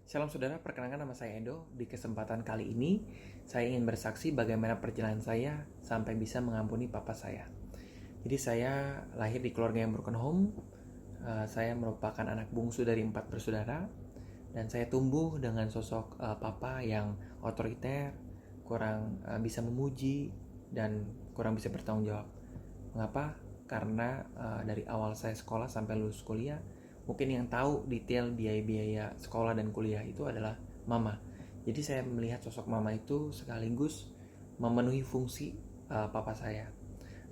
Shalom saudara, perkenalkan nama saya Edo. Di kesempatan kali ini, saya ingin bersaksi bagaimana perjalanan saya sampai bisa mengampuni papa saya. Jadi saya lahir di keluarga yang broken home. Saya merupakan anak bungsu dari 4 bersaudara. Dan saya tumbuh dengan sosok papa yang otoriter, kurang bisa memuji, dan kurang bisa bertanggung jawab. Mengapa? Karena dari awal saya sekolah sampai lulus kuliah, mungkin yang tahu detail biaya-biaya sekolah dan kuliah itu adalah mama. Jadi saya melihat sosok mama itu sekaligus memenuhi fungsi papa saya.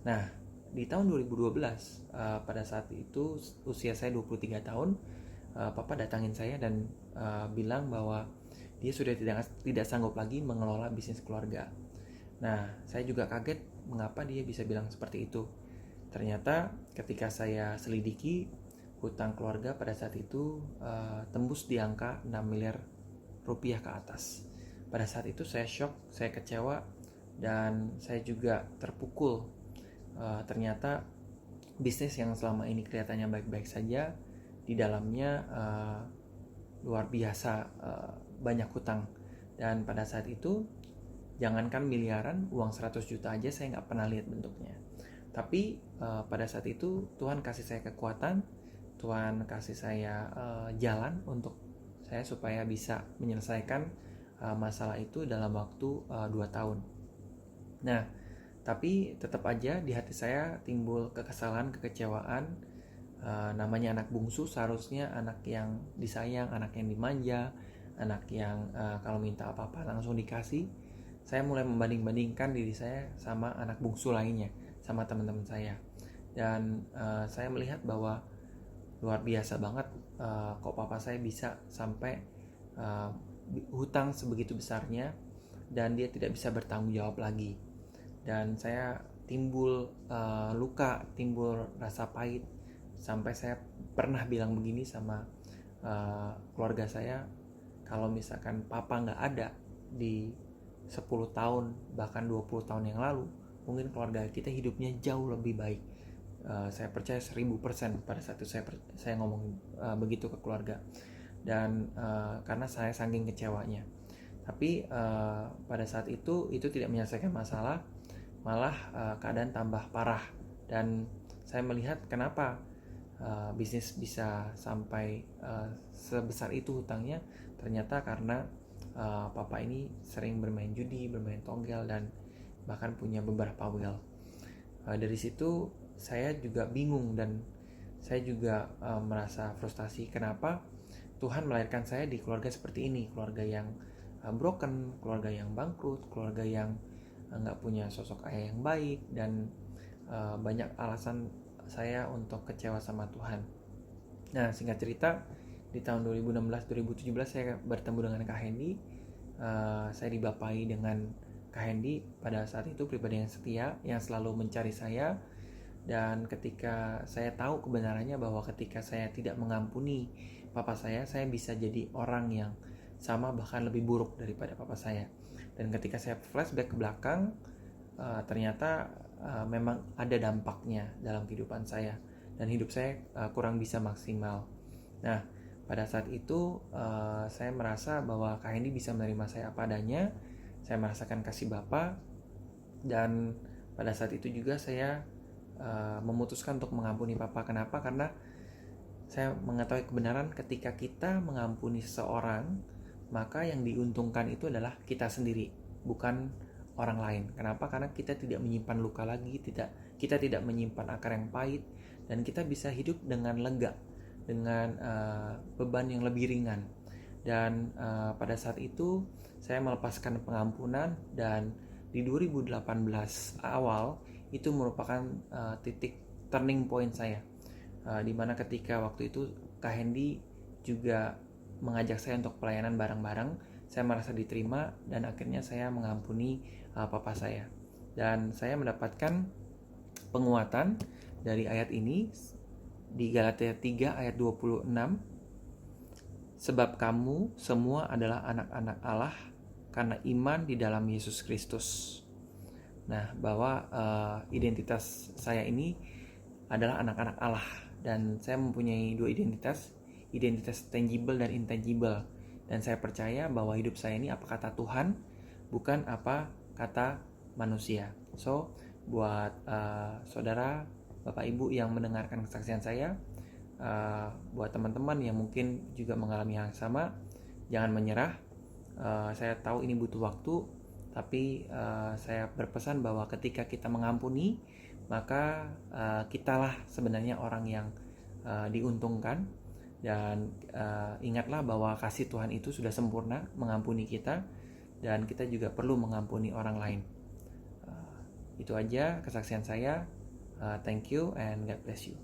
Nah, di tahun 2012, pada saat itu usia saya 23 tahun, papa datangin saya dan bilang bahwa dia sudah tidak sanggup lagi mengelola bisnis keluarga. Nah, saya juga kaget mengapa dia bisa bilang seperti itu. Ternyata ketika saya selidiki, hutang keluarga pada saat itu tembus di angka 6 miliar rupiah ke atas. Pada saat itu saya shock, saya kecewa, dan saya juga terpukul. Ternyata bisnis yang selama ini kelihatannya baik-baik saja, di dalamnya luar biasa banyak hutang. Dan pada saat itu, jangankan miliaran, uang 100 juta aja saya nggak pernah lihat bentuknya. Tapi pada saat itu Tuhan kasih saya kekuatan, Tuhan kasih saya jalan untuk saya supaya bisa menyelesaikan masalah itu dalam waktu 2 tahun. Nah, tapi tetap aja di hati saya timbul kekesalan, kekecewaan. Namanya anak bungsu, seharusnya anak yang disayang, anak yang dimanja, anak yang kalau minta apa-apa langsung dikasih. Saya mulai membanding-bandingkan diri saya sama anak bungsu lainnya, sama teman-teman saya. Dan saya melihat bahwa luar biasa banget kok papa saya bisa sampai uh, hutang sebegitu besarnya dan dia tidak bisa bertanggung jawab lagi. Dan saya timbul luka, timbul rasa pahit, sampai saya pernah bilang begini sama keluarga saya, kalau misalkan papa nggak ada di 10 tahun bahkan 20 tahun yang lalu, mungkin keluarga kita hidupnya jauh lebih baik. Saya percaya 1000% pada saat itu saya ngomong begitu ke keluarga. Dan karena saya saking kecewanya. Tapi pada saat itu tidak menyelesaikan masalah, malah keadaan tambah parah. Dan saya melihat kenapa bisnis bisa sampai sebesar itu hutangnya. Ternyata karena papa ini sering bermain judi, bermain togel, dan bahkan punya beberapa will. Dari situ saya juga bingung dan saya juga merasa frustasi kenapa Tuhan melahirkan saya di keluarga seperti ini, keluarga yang broken, keluarga yang bangkrut, keluarga yang nggak punya sosok ayah yang baik, dan banyak alasan saya untuk kecewa sama Tuhan. Nah, singkat cerita, di tahun 2016-2017 saya bertemu dengan Kak Hendy. Saya dibapai dengan Kak Hendy pada saat itu pribadi yang setia, yang selalu mencari saya. Dan ketika saya tahu kebenarannya bahwa ketika saya tidak mengampuni papa saya bisa jadi orang yang sama bahkan lebih buruk daripada papa saya. Dan ketika saya flashback ke belakang, ternyata memang ada dampaknya dalam kehidupan saya, dan hidup saya kurang bisa maksimal. Nah, pada saat itu saya merasa bahwa Kak Hendy bisa menerima saya apa adanya. Saya merasakan kasih Bapa, dan pada saat itu juga saya memutuskan untuk mengampuni Papa. Kenapa? Karena saya mengetahui kebenaran ketika kita mengampuni seseorang, maka yang diuntungkan itu adalah kita sendiri, bukan orang lain. Kenapa? Karena kita tidak menyimpan luka lagi, kita tidak menyimpan akar yang pahit, dan kita bisa hidup dengan lega, dengan beban yang lebih ringan. Dan pada saat itu saya melepaskan pengampunan, dan di 2018 awal itu merupakan titik turning point saya, dimana ketika waktu itu Kak Hendy juga mengajak saya untuk pelayanan bareng-bareng. Saya merasa diterima dan akhirnya saya mengampuni papa saya, dan saya mendapatkan penguatan dari ayat ini di Galatia 3 ayat 26. Sebab kamu semua adalah anak-anak Allah karena iman di dalam Yesus Kristus. Nah, bahwa identitas saya ini adalah anak-anak Allah, dan saya mempunyai dua identitas tangible dan intangible. Dan saya percaya bahwa hidup saya ini apa kata Tuhan, bukan apa kata manusia. So, buat saudara, Bapak Ibu yang mendengarkan kesaksian saya, buat teman-teman yang mungkin juga mengalami hal yang sama, jangan menyerah. Saya tahu ini butuh waktu, tapi saya berpesan bahwa ketika kita mengampuni, maka kitalah sebenarnya orang yang diuntungkan. Dan ingatlah bahwa kasih Tuhan itu sudah sempurna mengampuni kita, dan kita juga perlu mengampuni orang lain. Itu aja kesaksian saya. Thank you and God bless you.